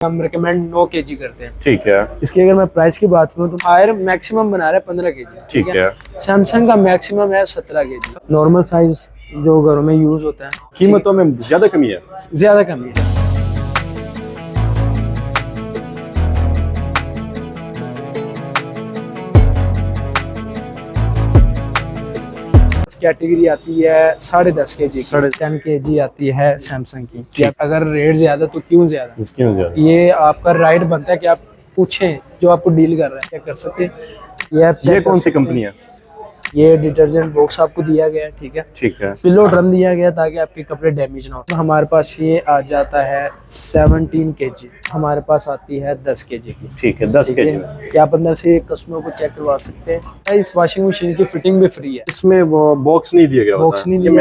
हम recommend 9 kg करते हैं। ठीक है। इसकी अगर मैं प्राइस की बात करूँ तो हायर मैक्सिमम बना रहे हैं 15 kg। ठीक है। सैमसंग का मैक्सिमम है 17 kg। नॉर्मल साइज जो घरों में यूज होता है। कीमतों में ज्यादा कमी है? ज्यादा कमी है। कैटेगरी आती है 10.5 kg, 10 kg आती है सैमसंग की। अगर रेट ज्यादा तो क्यों ज्यादा, ये आपका राइट बनता है कि आप पूछें जो आपको डील कर रहा है, क्या कर सकते हैं। ये कौन सी कंपनी है? ये डिटर्जेंट बॉक्स आपको दिया गया है। ठीक है। ठीक है। पिलो ड्रम दिया गया ताकि आपके कपड़े डैमेज ना हो। तो हमारे पास ये आ जाता है 17 kg। हमारे पास आती है 10 kg की। ठीक है, 10 kg में या आप अंदर से कस्टमर को चेक करवा सकते हैं। इस वॉशिंग मशीन की फिटिंग भी फ्री है। इसमें वो बॉक्स नहीं दिया गया, बॉक्स नहीं दिया,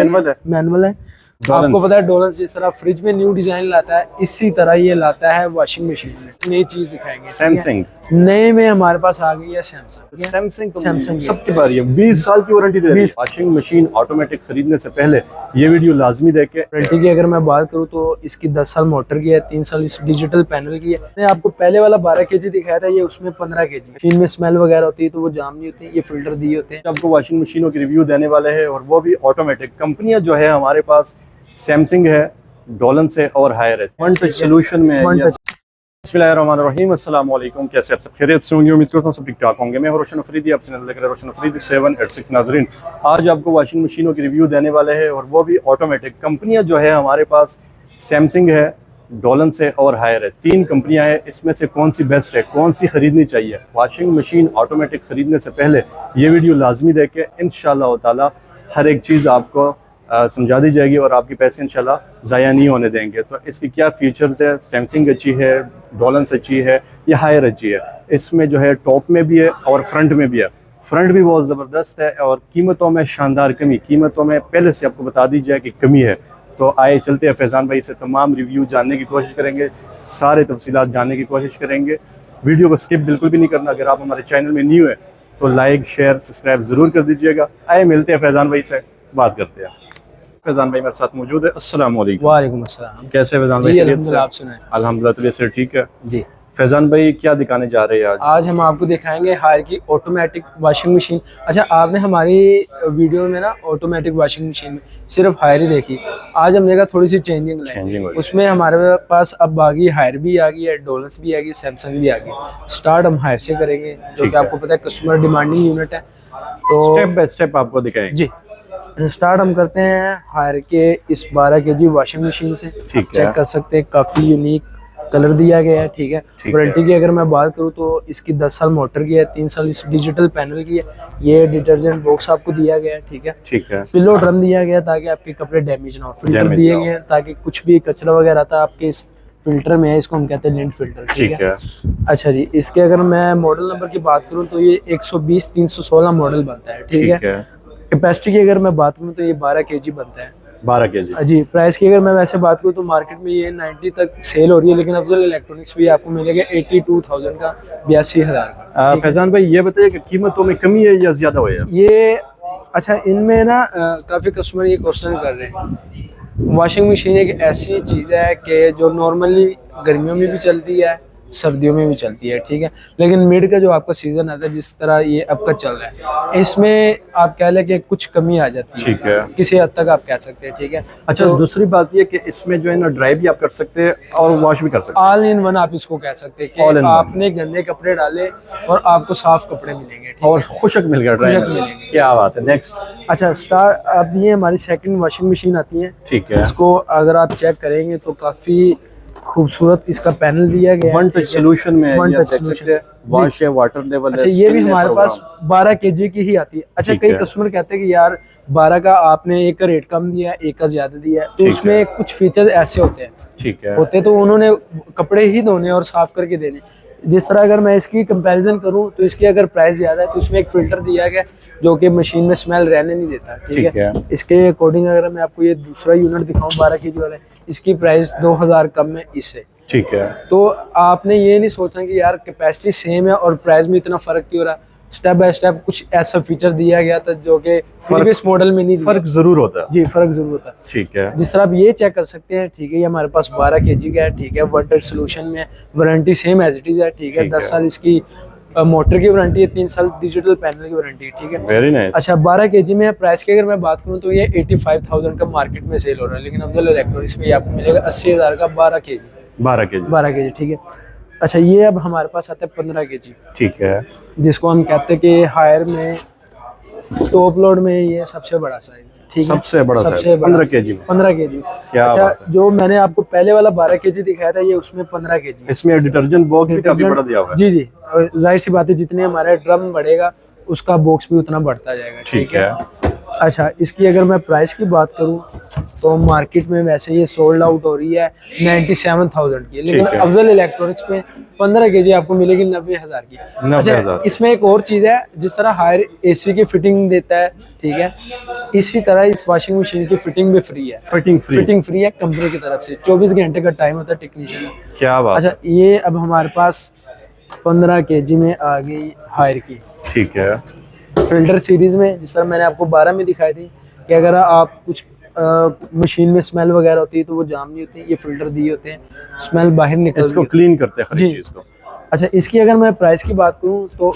मैनुअल है। आपको पता है डोलन्स जिस तरह फ्रिज में न्यू डिजाइन लाता है, इसी तरह ये लाता है वॉशिंग मशीन में। नई चीज दिखाएंगे। सैमसंग नए में हमारे पास आ गई है सैमसंग सबकी बारी है। 20 साल की वारंटी दे रही है। वॉशिंग मशीन ऑटोमेटिक खरीदने से पहले ये वीडियो लाजमी देखें। वारंटी की अगर मैं बात करूँ तो इसकी 10 साल मोटर की है, 3 साल इस डिजिटल पैनल की है। मैंने आपको पहले वाला 12 kg दिखाया था, ये उसमें 15 kg। मशीन में स्मेल वगैरह होती है तो वो जाम नहीं होती। ये फिल्टर दिए होते हैं। आपको वॉशिंग मशीनों की रिव्यू देने वाले हैं और वो भी ऑटोमेटिक। कंपनियां जो है हमारे पास सैमसंग है, डोलन्स है और हायर है। वन टच सोल्यूशन में है। बिस्मिल्लाहिर्रहमानिर्रहीम, अस्सलाम वालेकुम। कैसे आप सब खैरियत से होंगे? उम्मीद करता हूँ सब ठीक ठाक होंगे। मैं रोशन अफरीदी, आप चैनल लेकर रोशन अफरीदी 786 नाजरीन। आज आपको वॉशिंग मशीनों की रिव्यू देने वाले हैं और वो भी ऑटोमेटिक। कंपनियां जो है हमारे पास सैमसंग है, डोलन्स है और हायर है। 3 कंपनियां हैं। इसमें से कौन सी बेस्ट है, कौन सी खरीदनी चाहिए? वॉशिंग मशीन ऑटोमेटिक खरीदने से पहले ये वीडियो लाजमी देखें। इंशाअल्लाह ताला हर एक चीज़ आपको समझा दी जाएगी और आपके पैसे इंशाल्लाह ज़ाया नहीं होने देंगे। तो इसकी क्या फीचर्स है? सैमसंग अच्छी है, डोलन्स अच्छी है या हायर अच्छी है? इसमें जो है टॉप में भी है और फ्रंट में भी है। फ्रंट भी बहुत ज़बरदस्त है और कीमतों में शानदार कमी। कीमतों में पहले से आपको बता दी जाए कि कमी है। तो आए चलते हैं फैज़ान भाई से तमाम रिव्यू जानने की कोशिश करेंगे, सारे तफसीलात जानने की कोशिश करेंगे। वीडियो को स्किप बिल्कुल भी नहीं करना। अगर आप हमारे चैनल में न्यू है तो लाइक शेयर सब्सक्राइब ज़रूर कर दीजिएगा। आए मिलते हैं फैज़ान भाई से, बात करते हैं। फैज़ान भाई मेरे साथ मौजूद है। अस्सलाम वालेकुम। वालेकुम अस्सलाम। कैसे फैज़ान भाई? अल्हम्दुलिल्लाह, आप सुनाएं? अल्हम्दुलिल्लाह तबीयत से ठीक है जी। फैज़ान भाई क्या दिखाने जा रहे हैं आज? आज हम आपको दिखाएंगे हायर की ऑटोमेटिक वॉशिंग मशीन। अच्छा, आपने हमारी वीडियो में ना ऑटोमेटिक वॉशिंग मशीन में सिर्फ हायर ही देखी। आज हमने कहा थोड़ी सी चेंजिंग उसमें हमारे पास अब आ गई हायर भी आ गई है, डोलन्स भी आ गई, सैमसंग भी आ गई। स्टार्ट हम हायर से करेंगे जो कि आपको पता है कस्टमर डिमांडिंग यूनिट है। तो स्टेप बाय स्टेप आपको दिखाएंगे। जी, स्टार्ट हम करते हैं हायर के इस 12 kg वॉशिंग मशीन से। चेक कर सकते हैं, काफ़ी यूनिक कलर दिया गया है। ठीक है। वारंटी की अगर मैं बात करूँ तो इसकी 10 साल मोटर की है, 3 साल इस डिजिटल पैनल की है। ये डिटर्जेंट बॉक्स आपको दिया गया है। ठीक है। पिलो ड्रम दिया गया ताकि आपके कपड़े डैमेज ना हो। फिल्टर दिए गए हैं ताकि कुछ भी कचरा वगैरह आता है आपके इस फिल्टर में है। इसको हम कहते हैं लिंट फिल्टर। ठीक है। अच्छा जी, इसके अगर मैं मॉडल नंबर की बात करूँ तो ये 120-316 मॉडल बनता है। ठीक है। कैपेसिटी की अगर मैं बात करूँ तो ये 12 kg बनता है। 12 kg जी। प्राइस की अगर मैं वैसे बात करूँ तो मार्केट में ये 90 तक सेल हो रही है, लेकिन अफजल इलेक्ट्रॉनिक्स भी आपको मिलेगा 82,000 का, 82,000 का। फैज़ान भाई ये बताइए कि कीमतों में कमी है या ज्यादा हुआ है? ये अच्छा, इनमें ना काफ़ी कस्टमर ये क्वेश्चन कर रहे हैं। वॉशिंग मशीन एक ऐसी चीज़ है कि जो नॉर्मली गर्मियों में भी चलती है, सर्दियों में भी चलती है। ठीक है। लेकिन मिड का जो आपका सीजन आता है, जिस तरह ये अब का चल रहा है, इसमें आप कह लें कि कुछ कमी आ जाती है। ठीक है। किसी हद तक आप कह सकते हैं। ठीक है। अच्छा, तो दूसरी बात ये कि इसमें जो है ना ड्राई भी आप कर सकते हैं और वॉश भी कर सकते हैं। ऑल इन वन आप इसको कह सकते हैं कि आपने गंदे कपड़े डाले और आपको साफ कपड़े मिलेंगे और खुशक मिल गया, ड्राई मिलेंगे। क्या बात है। नेक्स्ट। अच्छा, स्टार्ट अब ये हमारी सेकंड वॉशिंग मशीन आती है। ठीक है। इसको अगर आप चेक करेंगे तो काफी खूबसूरत इसका पैनल दिया गया है। वन टच सोल्यूशन में वन टच सोल्यूशन, वॉश है, वाटर लेवल है। अच्छा, ये भी हमारे पास 12 kg की ही आती है। अच्छा, कई कस्टमर कहते हैं कि यार 12 का आपने एक का रेट कम दिया है, एक का ज्यादा दिया है, तो उसमें कुछ फीचर्स ऐसे होते हैं। ठीक है। होते तो उन्होंने कपड़े ही धोने और साफ करके देने। जिस तरह अगर मैं इसकी कंपैरिजन करूं तो इसकी अगर प्राइस ज्यादा है तो इसमें एक फिल्टर दिया गया जो कि मशीन में स्मेल रहने नहीं देता। ठीक है। इसके अकॉर्डिंग अगर मैं आपको ये दूसरा यूनिट दिखाऊं 12 kg वाला, इसकी प्राइस 2000 कम है इससे। ठीक है। तो आपने ये नहीं सोचना कि यार कैपेसिटी सेम है और प्राइस में इतना फर्क क्यों रहा। स्टेप बाय स्टेप कुछ ऐसा फीचर दिया गया था जो कि प्रीवियस मॉडल में नहीं दिया। फर्क जरूर होता है जी, फर्क जरूर होता है। ठीक है, जिस तरह आप ये चेक कर सकते हैं, ठीक है, ये हमारे पास 12 kg का है, ठीक है, वाटर सोल्यूशन में, warranty same as it is है, ठीक है, 10 साल इसकी मोटर की वारंटी है, 3 साल डिजिटल पैनल की वारंटी है, ठीक है। Very nice. अच्छा, 12 kg में प्राइस की अगर मैं बात करूं तो ये 85,000 का मार्केट में सेल हो रहा है, लेकिन अफजल इलेक्ट्रॉनिक्स में ये आपको मिलेगा 80,000 का 12 kg। 12 kg, ठीक है। अच्छा, ये अब हमारे पास आता है 15 kg, ठीक है, जिसको हम कहते हैं कि हायर में टॉप लोड में ये सबसे बड़ा साइज, ठीक है, सबसे बड़ा साइज 15 kg में। 15 kg। क्या अच्छा, बात है। जो मैंने आपको पहले वाला 12 kg दिखाया था, ये उसमें 15 kg। इसमें डिटर्जेंट बॉक्स भी काफी बड़ा दिया हुआ है। जी जी, और जाहिर सी बात है, जितने हमारा ड्रम बढ़ेगा उसका बॉक्स भी उतना बढ़ता जाएगा, ठीक है। अच्छा, इसकी अगर मैं प्राइस की बात करूं तो मार्केट में वैसे ये सोल्ड आउट हो रही है 97,000 की, लेकिन ठीक है। अफजल इलेक्ट्रॉनिक्स में 15 kg आपको मिलेगी 90,000 की। 90,000। अच्छा, इसमें एक और चीज़ है, जिस तरह हायर एसी की फिटिंग देता है, ठीक है, इसी तरह इस वॉशिंग मशीन की फिटिंग भी फ्री है। फिटिंग फ्री है कंपनी की तरफ से, 24 घंटे का टाइम होता है टेक्नीशियन का। क्या बात। अच्छा, ये अब हमारे पास 15 kg में आ गई हायर की, ठीक है, फिल्टर सीरीज में, जिस तरह मैंने आपको 12 में दिखाई थी कि अगर आप कुछ मशीन में स्मेल वगैरह होती है तो वो जाम नहीं होती, ये फिल्टर दिए होते हैं, स्मेल बाहर निकलती है, इसको क्लीन करते हैं हर जी। चीज को। अच्छा, इसकी अगर मैं प्राइस की बात करूं तो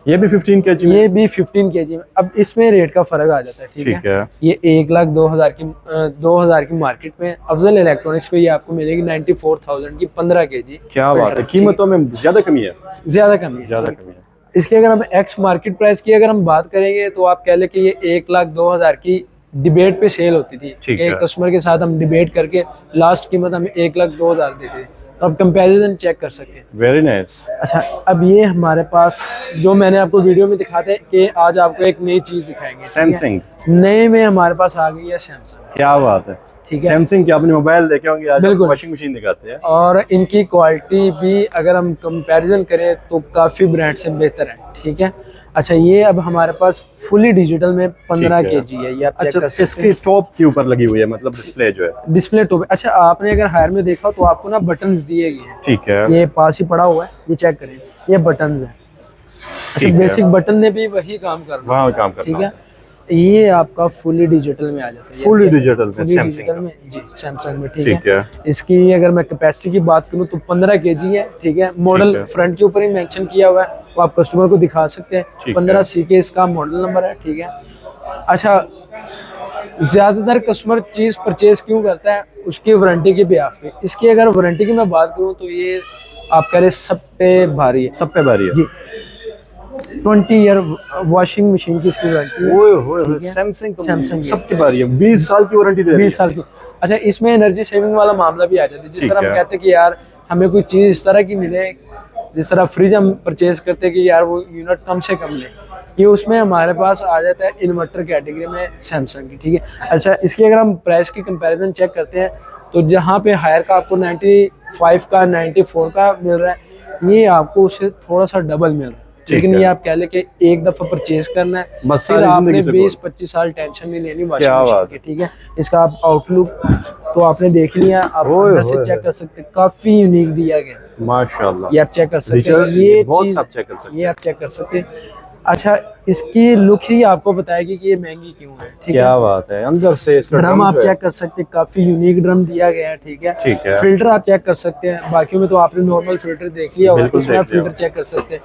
ये भी 15 kg में? ये भी 15 kg में। अब इसमें रेट का फर्क आ जाता है, ठीक है। ये 1,02,000 की मार्केट में, अफजल इलेक्ट्रॉनिक्स पे ये आपको मिलेगी 94,000 की 15 kg। क्या बात है, कीमतों में ज्यादा कमी है। ज्यादा कमी है। इसकी अगर हम एक्स मार्केट प्राइस की अगर हम बात करेंगे तो आप कह ले कि ये 1,02,000 की डिबेट पे सेल होती थी। एक कस्टमर के साथ हम डिबेट करके लास्ट कीमत हम 1,02,000 देते थे, तो आप कंपैरिजन चेक कर सकते हैं। Very nice. अच्छा, अब ये हमारे पास जो मैंने आपको वीडियो में दिखाते हैं कि आज आपको एक नई चीज दिखाएंगे, सैमसंग नए में हमारे पास आ गई है सैमसंग। क्या बात है, ठीक है। सैमसंग के आपने मोबाइल देखे होंगे, आज बिल्कुल वॉशिंग मशीन दिखाते हैं, और इनकी क्वालिटी भी अगर हम कंपैरिजन करें तो काफी ब्रांड से बेहतर है, ठीक है। अच्छा, ये अब हमारे पास फुली डिजिटल में 15 kg है, ये आप चेक कर सकते हैं। इसकी टॉप के ऊपर लगी हुई है, मतलब डिस्प्ले जो है, डिस्प्ले टॉप। अच्छा, आपने अगर हायर में देखा तो आपको ना बटन्स दिए गए हैं, ठीक है, ये पास ही पड़ा हुआ है, ये चेक करें, ये बटन्स है। अच्छा, बेसिक बटन ने भी वही काम करना, वहाँ काम करना, ठीक है। ये आपका फुली डिजिटल में आ जाता है, फुली डिजिटल में सैमसंग में, जी, सैमसंग में, ठीक है। इसकी अगर मैं कैपेसिटी की बात करूं तो 15 kg है, ठीक है। मॉडल फ्रंट के ऊपर ही मेंशन किया हुआ है, वो आप कस्टमर को दिखा सकते हैं। 15 CK इसका मॉडल नंबर है, ठीक है। अच्छा, ज्यादातर कस्टमर चीज परचेज क्यों करता है, उसकी वारंटी के बिहाफ पे। इसकी अगर वारंटी की मैं बात करूं तो ये आप कह रहे सब पे भारी है, सब पे भारी है, जी। 20 ईयर वॉशिंग मशीन की इसकी वारंटी है। सैमसंग सबकी बारी है, 20 साल की वारंटी दे रही है। 20 साल की। अच्छा, इसमें एनर्जी सेविंग वाला मामला भी आ जाता है, जिस तरह हम कहते हैं कि यार हमें कोई चीज़ इस तरह की मिले, जिस तरह फ्रिज हम परचेज करते हैं कि यार वो यूनिट कम से कम ले, ये उसमें हमारे पास आ जाता है इन्वर्टर कैटेगरी में सैमसंग की, ठीक है। अच्छा, इसकी अगर हम प्राइस की कंपैरिजन चेक करते हैं तो जहाँ पे हायर का आपको 95 का 94 का मिल रहा है, ये आपको उससे थोड़ा सा डबल मिल रहा है, लेकिन ये आप कह ले कि एक दफा परचेज करना है, बस फिर आपने 20-25 साल टेंशन नहीं लेनी वॉशिंग मशीन की, ठीक है। इसका आप आउटलुक तो आपने देख लिया, आप अंदर से चेक कर सकते हैं, काफी यूनिक दिया गया, माशाल्लाह। ये आप चेक कर सकते हैं, ये चीज ये आप चेक कर सकते हैं। अच्छा, इसकी लुक ही आपको बताएगी कि ये महंगी क्यों है, ठीक है। क्या बात है, अंदर से इसका ड्रम आप चेक कर सकते हैं, काफी यूनिक ड्रम दिया गया है, ठीक है। फिल्टर आप चेक कर सकते हैं, बाकी में तो आपने नॉर्मल फिल्टर देख लिया होगा, इसमें आप फिल्टर चेक कर सकते हैं।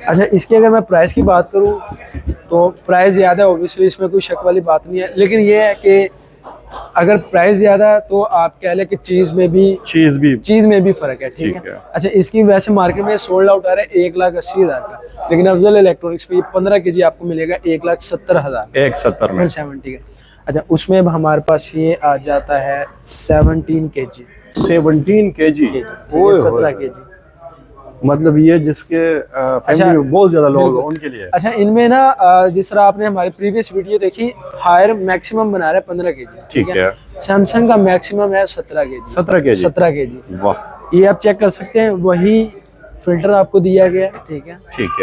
अच्छा, इसकी अगर मैं प्राइस की बात करूं तो प्राइस ज़्यादा है, ऑब्वियसली इसमें कोई शक वाली बात नहीं है, लेकिन ये है कि अगर प्राइस ज़्यादा है तो आप कह लें कि चीज़ में भी फ़र्क है, ठीक है। अच्छा, इसकी वैसे मार्केट में सोल्ड आउट आ रहा है 1,80,000 का, लेकिन अफजल इलेक्ट्रॉनिक्स पे 15 kg आपको मिलेगा 1,70,0ं। 1,70 में 70 का। अच्छा, उसमें अब हमारे पास ये आ जाता है 17 kg। 17 kg, 17 kg, मतलब ये जिसके फैमिली में बहुत ज्यादा लोग हैं उनके लिए। अच्छा, इनमें ना जिस तरह आपने हमारी प्रीवियस वीडियो देखी, हायर मैक्सिमम बना रहा है 15 kg, ठीक है। सैमसंग का मैक्सिमम है 17 kg। 17 kg, वाह। ये आप चेक कर सकते हैं, वही फिल्टर आपको दिया गया है, ठीक है,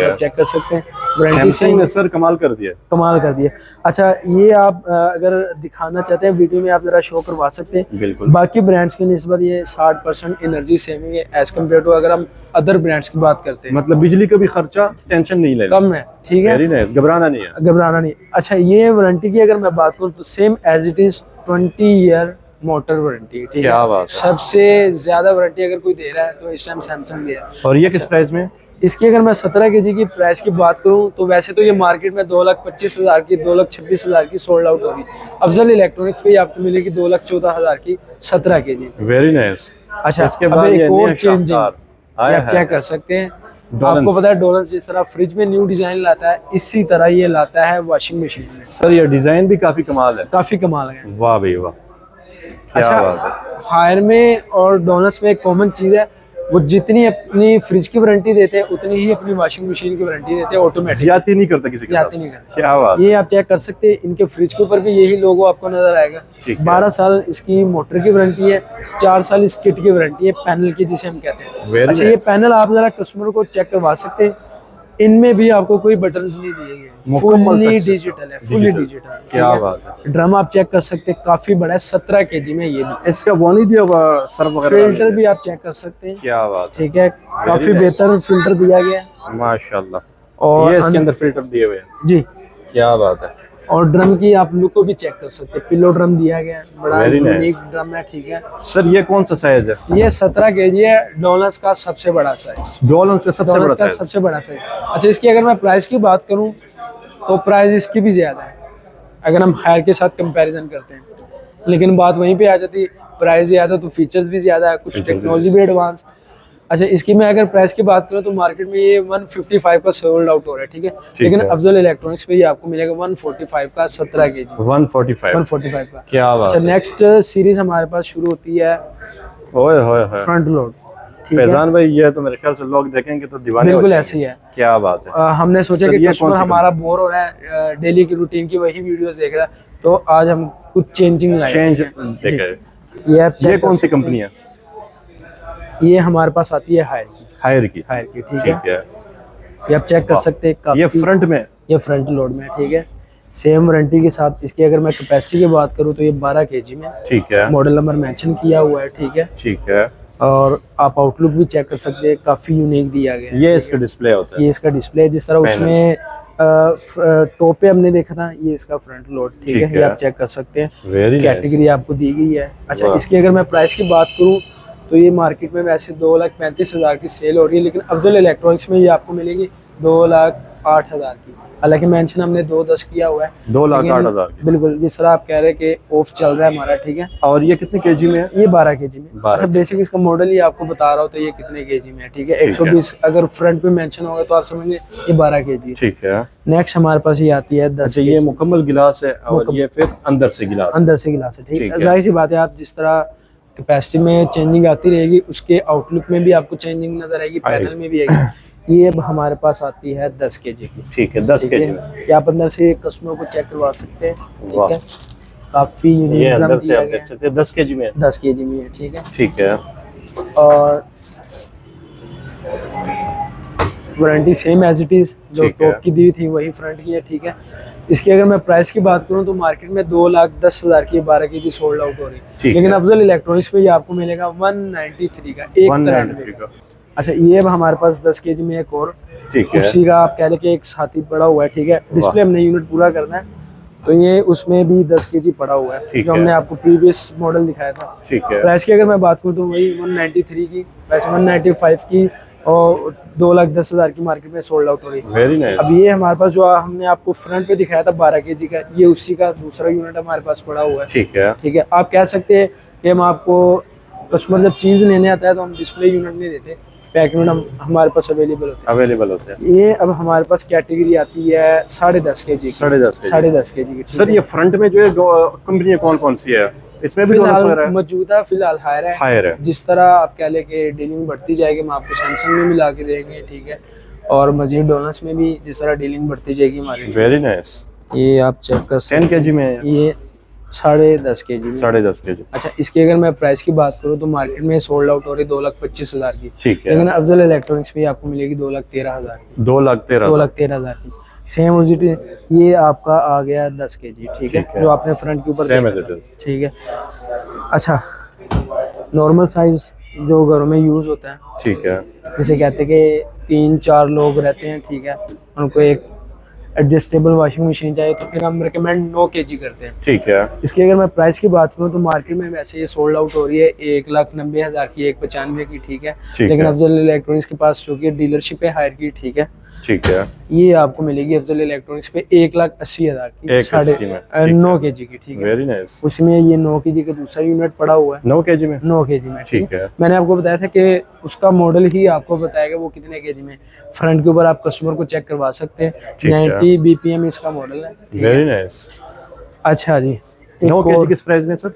आप चेक कर सकते हैं। सैमसंग ने सर कमाल कर दिया। कमाल कर दिया। अच्छा ये आप अगर दिखाना चाहते हैं वीडियो में आप जरा शो करवा सकते हैं। बिल्कुल। बाकी ब्रांड्स की निस्बत ये 60% एनर्जी सेविंग है एज कम्पेयर टू अगर हम अदर ब्रांड्स की बात करते हैं। मतलब बिजली का भी खर्चा टेंशन नहीं लेना, कम है, ठीक है, वेरी नाइस, घबराना नहीं है। घबराना नहीं। अच्छा ये वारंटी की अगर मैं बात करूँ तो same as it is 20 year motor warranty, ठीक है। क्या बात है। सबसे ज्यादा वारंटी अगर कोई दे रहा है तो इस टाइम सैमसंग दे रहा है। और ये किस प्राइस में? इसकी अगर मैं 17 kg की प्राइस की बात करूं तो वैसे तो ये मार्केट में 2,25,000 की 2,26,000 की सोल्ड आउट होगी। अफजल इलेक्ट्रॉनिक्स पे आपको मिलेगी 2,14,000 की 17 kg। Very nice. अच्छा इसके अब बाद एक और चेंजिंग आप चेक कर सकते हैं। डोलेंस। आपको पता है डोलेंस जिस तरह फ्रिज में न्यू डिजाइन लाता है इसी तरह ये लाता है वॉशिंग मशीन में। सर ये डिजाइन भी काफी कमाल है, काफी कमाल है। वाह भाई वाह, क्या बात है। अच्छा हायर में और डोनस में एक कॉमन चीज है, वो जितनी अपनी फ्रिज की वारंटी देते हैं उतनी ही अपनी वॉशिंग मशीन की वारंटी देते हैं ऑटोमेटिक। ज्यादती नहीं करता किसी के साथ। ज्यादती नहीं करता। क्या बात। ये आप चेक कर सकते हैं, इनके फ्रिज के ऊपर भी यही लोगो आपको नजर आएगा। 12 साल इसकी मोटर की वारंटी है, 4 साल इस किट की वारंटी है, पैनल की जिसे हम कहते हैं। अच्छा ये पैनल आप जरा कस्टमर को चेक करवा सकते हैं, इनमें भी आपको कोई बटन्स नहीं दिए गए, फुल्ली डिजिटल है, फुल्ली डिजिटल। क्या बात है। ड्रम आप चेक कर सकते हैं, काफी बड़ा है, 17 kg में। ये भी इसका वो नहीं दिया हुआ सर्फ वगैरह, फिल्टर भी आप चेक कर सकते हैं। क्या बात, ठीक है, काफी बेहतर फिल्टर दिया गया है माशाल्लाह। और ये इसके अंदर फिल्टर दिए हुए हैं जी। क्या बात है। और ड्रम की आप लुक को भी चेक कर सकते हैं, पिलो ड्रम दिया गया है, बड़ा यूनिक ड्रम है, ठीक है। सर ये कौन सा साइज है? ये 17 kg है, डोलस का सबसे बड़ा साइज। डोलस का सबसे बड़ा साइज। सबसे बड़ा साइज। अच्छा इसकी अगर मैं प्राइस की बात करूं तो प्राइस इसकी भी ज्यादा है अगर हम हायर के साथ कंपैरिजन करते हैं, लेकिन बात वहीं पे आ जाती है, प्राइस ज्यादा तो फीचर्स भी ज्यादा है, कुछ टेक्नोलॉजी भी एडवांस। अच्छा इसकी मैं अगर प्राइस की बात करूं तो मार्केट में ये 155 का सोल्ड आउट हो रहा है, ठीक है, लेकिन अफजल इलेक्ट्रॉनिक्स पे ये आपको मिलेगा 145 का 17 kg। 145 का। क्या बात। अच्छा नेक्स्ट सीरीज हमारे पास शुरू होती है ओए होए होए फ्रंट लोड। फैजान भाई ये तो मेरे ख्याल से लोग देखेंगे तो दीवाने बिल्कुल ऐसे ही है। क्या बात है। हमने सोचा कि कस्टमर हमारा बोर हो रहा है, डेली की रूटीन की वही वीडियोस देख रहा है, तो आज हम कुछ चेंजिंग लाए। ये कौन सी कंपनी है? ये हमारे पास आती है हायर की, ठीक है। ये आप चेक कर सकते हैं, ये फ्रंट में, ये फ्रंट लोड में, ठीक है, सेम वारंटी के साथ। इसकी अगर मैं कैपेसिटी की बात करूँ तो ये 12 kg में, ठीक है, मॉडल नंबर मेंशन किया हुआ है, ठीक है, ठीक है। और आप आउटलुक भी चेक कर सकते हैं, काफी यूनिक दिया गया है। ये इसका डिस्प्ले होता है, ये इसका डिस्प्ले, जिस तरह उसमें टॉप पे हमने देखा था, ये इसका फ्रंट लोड, ठीक है, ये आप चेक कर सकते हैं, कैटेगरी आपको दी गई है। अच्छा इसकी अगर मैं प्राइस की बात करूँ तो ये मार्केट में वैसे 2,35,000 की सेल हो रही है, लेकिन अफजल इलेक्ट्रॉनिक्स में ये आपको मिलेगी 2,08,000 की। हालांकि मेंशन हमने 2,10 किया हुआ है, 2,08,000 की। बिल्कुल जिस तरह आप कह रहे हैं कि ऑफ चल रहा है हमारा, ठीक है। और ये कितने केजी में है? ये 12 kg में। अच्छा बेसिक इसका मॉडल ही आपको बता रहा हूँ तो ये कितने kg में है, ठीक है। 120 अगर फ्रंट पे मेंशन होगा तो आप समझिए ये 12 kg, ठीक है। नेक्स्ट हमारे पास ये आती है 10 ये मुकम्मल गिलास है और ये फिर अंदर से गिलास, अंदर से गिलास है, ठीक है। जाहिर सी बात है, आप जिस तरह कैपेसिटी में चेंजिंग आती रहेगी उसके आउटलुक में भी आपको चेंजिंग नजर आएगी, पैनल में भी आएगी। ये अब हमारे पास आती है 10 kg की, ठीक है, 10 kg में। ये आप अंदर से कस्टमर को चेक करवा सकते हैं, ठीक है, काफी यूनिक ये अंदर से आप देख सकते हैं 10 kg में, 10 kg में है, ठीक है, ठीक है। और warranty same as it is, जो टॉप की दी थी वही फ्रंट की है, ठीक है। इसकी अगर मैं प्राइस की बात करूं तो मार्केट में 2,10,000 की 12 kg सोल्ड आउट हो रही है, लेकिन अफजल इलेक्ट्रॉनिक्स में ये आपको मिलेगा 193 का, 193 का। अच्छा ये अब हमारे पास 10 kg में एक और कुर्सी का आप कह रहे कि एक साथी पड़ा हुआ है, ठीक है, डिस्प्ले हमने यूनिट पूरा करना है, तो ये उसमें भी 10 kg पड़ा हुआ है, जो हमने आपको प्रीवियस मॉडल दिखाया था, ठीक है। प्राइस की अगर मैं बात करूँ तो वही 193 की, वैसे 195 की और 2,10,000 की मार्केट में सोल्ड आउट हो रही है। Very nice. अब ये हमारे पास जो हमने आपको फ्रंट पे दिखाया था 12 kg का, ये उसी का दूसरा यूनिट हमारे पास पड़ा हुआ है, ठीक है, ठीक है। आप कह सकते हैं कि हम आपको कस्टमर जब चीज लेने आता है तो हम डिस्प्ले यूनिट नहीं देते, पैक यूनिट हमारे पास अवेलेबल होते हैं। ये अब हमारे पास कैटेगरी आती है 10.5 kg, 10.5 kg की। सर ये फ्रंट में जो है कंपनी कौन कौन सी है? इसमें भी मौजूदा फिलहाल हायर है। जिस तरह आप कह ले कि डीलिंग बढ़ती जाएगी हम आपको सैमसंग में मिला के देंगे, ठीक है, और मजीद डोनस में भी जिस तरह डीलिंग बढ़ती जाएगी हमारी। Very nice. ये आप चेक कर 10 kg में है, ये 10.5 kg, 10.5 kg। अच्छा इसकी अगर मैं प्राइस की बात करूँ तो मार्केट में सोल्ड आउट हो रही 2,25,000 की, ठीक है, लेकिन अफजल इलेक्ट्रॉनिक्स में आपको मिलेगी 2,13,000 की, 2,13,000 की। सेम विजिट ये आपका आ गया 10 kg, ठीक है, जो आपने फ्रंट के ऊपर सेम देखा एज इट था, इज। ठीक है। अच्छा, नॉर्मल साइज जो घरों में यूज होता है, ठीक है, जिसे कहते हैं कि 3-4 लोग रहते हैं, ठीक है, उनको एक एडजस्टेबल वॉशिंग मशीन चाहिए, तो फिर हम रिकमेंड 9 kg करते हैं। ठीक है, इसकी अगर मैं प्राइस की बात करूँ तो मार्केट में वैसे ये सोल्ड आउट हो रही है 1,90,000 की, 1,95 की, ठीक है, ठीक लेकिन है। अफजल इलेक्ट्रॉनिक्स के पास जो कि डीलरशिप है हायर की, ठीक है, ठीक है, ये आपको मिलेगी अफजल इलेक्ट्रॉनिक्स पे 1,80,000 की, 1,80,000 में, ठीक 9 है। kg की, ठीक है। Very nice. उसमें ये 9 kg का दूसरा यूनिट पड़ा हुआ है 9 kg में, 9 kg में, ठीक है। मैंने आपको बताया था कि उसका मॉडल ही आपको बताएगा वो कितने kg में। फ्रंट के ऊपर आप कस्टमर को चेक करवा सकते हैं, ठीक है। 90 BPM इसका मॉडल है, ठीक है। Very nice. अच्छा जी, 9 एक kg और- किस प्राइस में सर?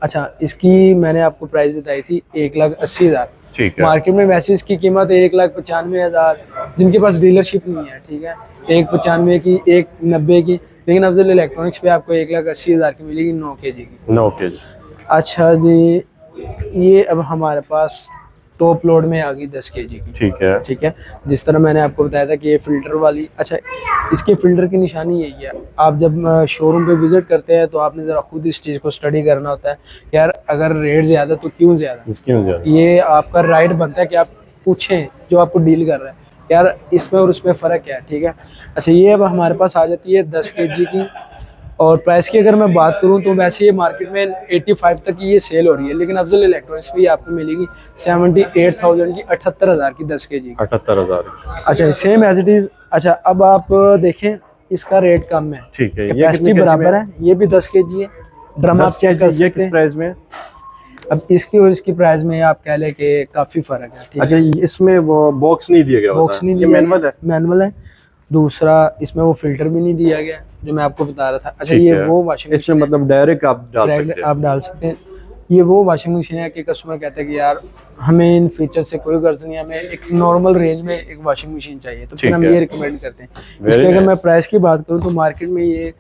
अच्छा, इसकी मैंने आपको प्राइस बताई थी 1,80,000। ठीक है, मार्केट में वैसे इसकी कीमत 1,95,000, जिनके पास डीलरशिप नहीं है, ठीक है, 1,95 की, 1,90 की, लेकिन अफजल इलेक्ट्रॉनिक्स पे आपको 1,80,000 की मिलेगी 9 kg की। 9 kg। अच्छा जी, ये अब हमारे पास टॉप लोड में आ गई 10 kg की, ठीक है, ठीक है। जिस तरह मैंने आपको बताया था कि ये फिल्टर वाली, अच्छा, इसके फिल्टर की निशानी यही है, आप जब शोरूम पे विजिट करते हैं तो आपने ज़रा खुद इस चीज़ को स्टडी करना होता है, यार अगर रेट ज़्यादा तो क्यों ज़्यादा। क्यों ज़्यादा? ये आपका राइट बनता है कि आप पूछें जो आपको डील कर रहा है, यार इसमें और उसमें फ़र्क क्या है, ठीक है। अच्छा, ये अब हमारे पास आ जाती है 10 kg की, और प्राइस की अगर मैं बात करूं तो वैसे ये मार्केट में 85 तक की ये सेल हो रही है, लेकिन अफजल इलेक्ट्रॉनिक्स पे आपको मिलेगी 78,000 की, 78,000 की 10 kg की। 78,000। अच्छा, सेम एज इट इज़। अच्छा, अब आप देखें इसका रेट कम है, ठीक है, ये कैपेसिटी कितने kg बराबर में? है, ये भी 10 kg है, ड्रम आप 10 चेक कर kg, ये सकते किस हैं। प्राइस में? अब इसकी और इसकी प्राइस में आप कह लें कि काफ़ी फ़र्क है, ठीक है। अच्छा, इसमें वो बॉक्स नहीं दिया गया होता बॉक्स है, नहीं ये दिया मैनुअल है। मैनुअल है। दूसरा, इसमें वो फिल्टर भी नहीं दिया गया जो मैं आपको बता रहा था। अच्छा, ठीक ये है। वो वॉशिंग इसमें मतलब डायरेक्ट आप डाल डायरेक्ट सकते हैं। आप डाल सकते हैं। ये वो वॉशिंग मशीन है कि कस्टमर कहता है कि यार हमें इन फीचर से कोई गर्ज नहीं है, हमें एक नॉर्मल रेंज में एक वॉशिंग मशीन चाहिए, तो फिर हम ठीक है। ये रिकमेंड करते हैं। Very इसकी अगर मैं nice। प्राइस की बात करूँ तो मार्केट में ये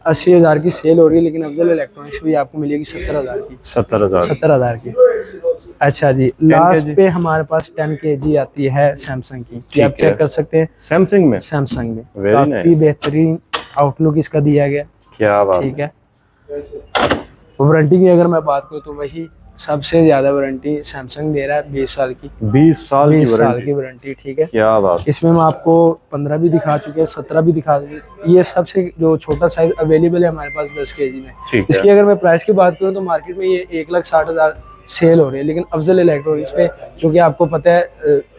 80,000 की सेल हो रही है, लेकिन अफजल इलेक्ट्रॉनिक्स भी आपको मिलेगी 70,000 की, 70,000। 70,000 की। अच्छा जी, 10 लास्ट kg? पे हमारे पास 10 kg आती है सैमसंग की, ये ठीक आप है। चेक कर सकते हैं। सैमसंग में? सैमसंग में Very काफ़ी nice। बेहतरीन आउटलुक इसका दिया गया, क्या बात ठीक है। वारंटी की अगर मैं बात करूँ तो वही सबसे ज़्यादा वारंटी सैमसंग दे रहा है, 20 साल की, 20 साल की 20 साल वारंटी। की वारंटी, ठीक है। क्या बात। इसमें हम आपको 15 भी दिखा चुके हैं, 17 भी दिखा चुके। ये सबसे जो छोटा साइज अवेलेबल है हमारे पास 10 kg में। ठीक है। इसकी अगर मैं प्राइस की बात करूँ तो मार्केट में ये 1,60,000 सेल हो रही है, लेकिन अफजल इलेक्ट्रॉनिक्स पे, चूँकि आपको पता है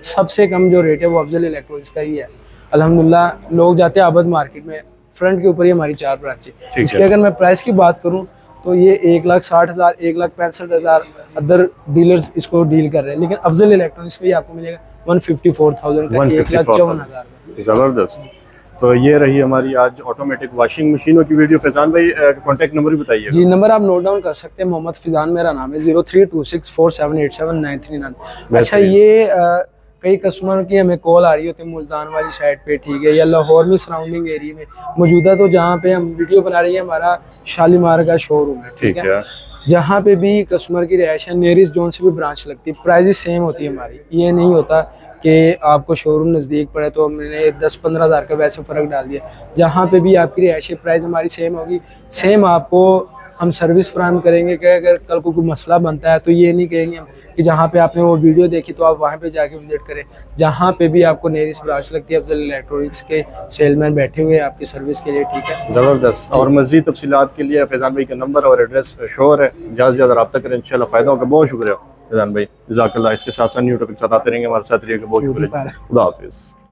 सबसे कम जो रेट है वो अफजल इलेक्ट्रॉनिक्स का ही है। अल्हम्दुलिल्लाह लोग जाते हैं आबद मार्केट में, फ्रंट के ऊपर ही हमारी 4 ब्रांच है। इसकी अगर मैं प्राइस की बात करूँ तो ये 1,60,000, 1,65,000 अदर डीलर्स इसको डील कर रहे हैं, लेकिन अफजल इलेक्ट्रॉनिक्स पे आपको मिलेगा 154,000 का, 1,54,000। जबरदस्त। तो ये रही हमारी आज ऑटोमेटिक वॉशिंग मशीनों की वीडियो। फैजान भाई कॉन्टैक्ट नंबर भी बताइए। जी, नंबर आप नोट डाउन कर सकते हैं। मोहम्मद फिजान मेरा नाम है, 0326478793। अच्छा, ये कई कस्टमरों की हमें कॉल आ रही होती है मुल्तान वाली साइड पे, ठीक है, या लाहौर में सराउंडिंग एरिया में मौजूदा, तो जहाँ पे हम वीडियो बना रही है हमारा शालीमार का शोरूम है, ठीक है। जहाँ पे भी कस्टमर की रिहाइश है, नेरिस जोन से भी ब्रांच लगती है, प्राइजेस सेम होती है हमारी। ये नहीं होता कि आपको शोरूम नज़दीक पड़े तो हमने 10-15 हज़ार का वैसे फ़र्क डाल दिया। जहाँ पे भी आपकी रिहाइश प्राइस हमारी सेम होगी, सेम आपको हम सर्विस फराहम करेंगे कि अगर कल को कोई मसला बनता है तो ये नहीं कहेंगे हम कि जहाँ पे आपने वो वीडियो देखी तो आप वहाँ पे जाके विजिट करें। जहाँ पे भी आपको नेरिस ब्रांच लगती है, अफजल इलेक्ट्रॉनिक्स के सेलमैन बैठे हुए हैं आपकी सर्विस के लिए, ठीक है। ज़बरदस्त। और मज़ीद तफसीलात के लिए फैजान भाई का नंबर और एड्रेस शोर है, ज़्यादा से ज़्यादा रब्ता करें, इंशाल्लाह फ़ायदा होगा। बहुत शुक्रिया फैजान भाई, जज़ाकल्लाह। इसके साथ साथ न्यू टॉपिक साथ आते रहेंगे, हमारे साथ रहिएगा। बहुत शुक्रिया, खुदा हाफिज़।